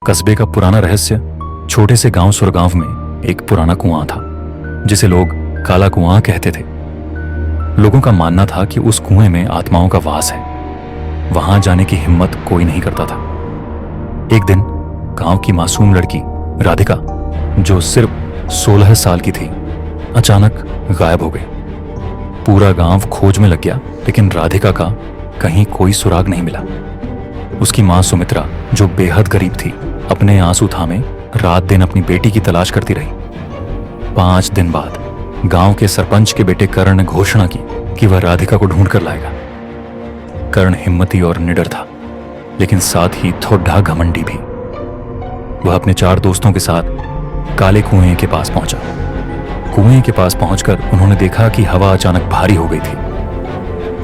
कस्बे का पुराना रहस्य। छोटे से गांव सुरगांव में एक पुराना कुआं था जिसे लोग काला कुआं कहते थे। लोगों का मानना था कि उस कुएं में आत्माओं का वास है। वहां जाने की हिम्मत कोई नहीं करता था। एक दिन गांव की मासूम लड़की राधिका, जो सिर्फ 16 साल की थी, अचानक गायब हो गई। पूरा गांव खोज में लग गया, लेकिन राधिका का कहीं कोई सुराग नहीं मिला। उसकी मां सुमित्रा, जो बेहद गरीब थी, अपने आंसू थामे रात दिन अपनी बेटी की तलाश करती रही। 5 दिन बाद गांव के सरपंच के बेटे कर्ण ने घोषणा की कि वह राधिका को ढूंढ कर लाएगा। कर्ण हिम्मती और निडर था, लेकिन साथ ही थोड़ा घमंडी भी। वह अपने 4 दोस्तों के साथ काले कुएं के पास पहुंचा। कुएं के पास पहुंचकर उन्होंने देखा कि हवा अचानक भारी हो गई थी।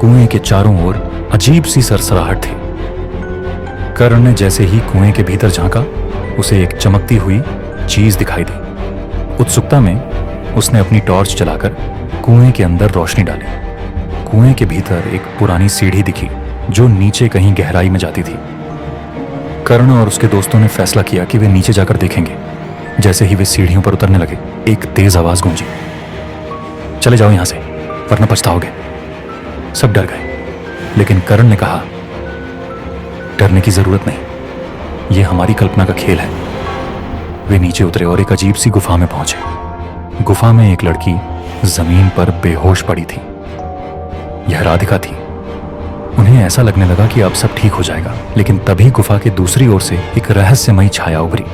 कुएं के चारों ओर अजीब सी सरसराहट थी। कर्ण ने जैसे ही कुएं के भीतर झांका, उसे एक चमकती हुई चीज दिखाई दी। उत्सुकता में उसने अपनी टॉर्च चलाकर कुएं के अंदर रोशनी डाली। कुएं के भीतर एक पुरानी सीढ़ी दिखी जो नीचे कहीं गहराई में जाती थी। कर्ण और उसके दोस्तों ने फैसला किया कि वे नीचे जाकर देखेंगे। जैसे ही वे सीढ़ियों पर उतरने लगे, एक तेज आवाज गूंजी, चले जाओ यहां से, वरना पछताओगे। सब डर गए, लेकिन कर्ण ने कहा, डरने की जरूरत नहीं, यह हमारी कल्पना का खेल है। वे नीचे उतरे और एक अजीब सी गुफा में पहुंचे। गुफा में एक लड़की जमीन पर बेहोश पड़ी थी। यह राधिका थी। उन्हें ऐसा लगने लगा कि अब सब ठीक हो जाएगा, लेकिन तभी गुफा के दूसरी ओर से एक रहस्यमयी छाया उभरी।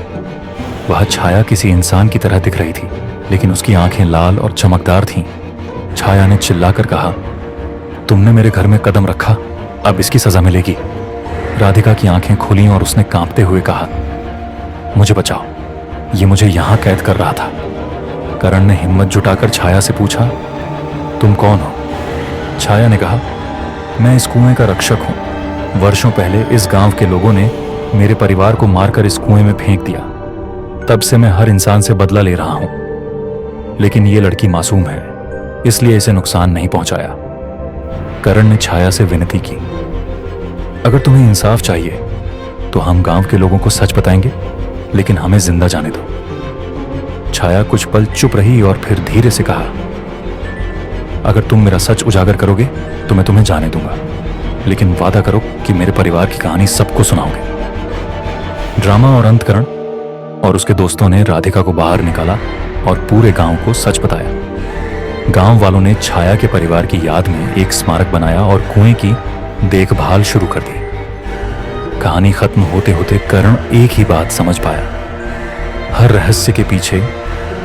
वह छाया किसी इंसान की तरह दिख रही थी, लेकिन उसकी आंखें लाल और चमकदार थीं। छाया ने चिल्लाकर कहा, तुमने मेरे घर में कदम रखा, अब इसकी सजा मिलेगी। राधिका की आंखें खुली और उसने कांपते हुए कहा, मुझे बचाओ, ये मुझे यहां कैद कर रहा था। कर्ण ने हिम्मत जुटाकर छाया से पूछा, तुम कौन हो? छाया ने कहा, मैं इस कुएं का रक्षक हूं। वर्षों पहले इस गांव के लोगों ने मेरे परिवार को मारकर इस कुएं में फेंक दिया। तब से मैं हर इंसान से बदला ले रहा हूं, लेकिन ये लड़की मासूम है, इसलिए इसे नुकसान नहीं पहुंचाया। कर्ण ने छाया से विनती की, अगर तुम्हें इंसाफ चाहिए तो हम गांव के लोगों को सच बताएंगे, लेकिन हमें जिंदा जाने दो। छाया कुछ पल चुप रही और फिर धीरे से कहा, अगर तुम मेरा सच उजागर करोगे तो मैं तुम्हें जाने दूंगा, लेकिन वादा करो कि मेरे परिवार की कहानी सबको सुनाओगे। ड्रामा और अंत कर्ण और उसके दोस्तों ने राधिका को बाहर निकाला और पूरे गांव को सच बताया। गांव वालों ने छाया के परिवार की याद में एक स्मारक बनाया और कुएं की देखभाल शुरू कर दी। कहानी खत्म होते होते कर्ण एक ही बात समझ पाया, हर रहस्य के पीछे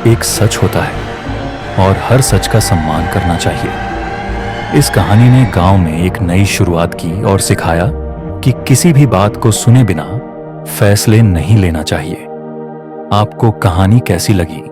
एक सच होता है और हर सच का सम्मान करना चाहिए। इस कहानी ने गांव में एक नई शुरुआत की और सिखाया कि किसी भी बात को सुने बिना फैसले नहीं लेना चाहिए। आपको कहानी कैसी लगी?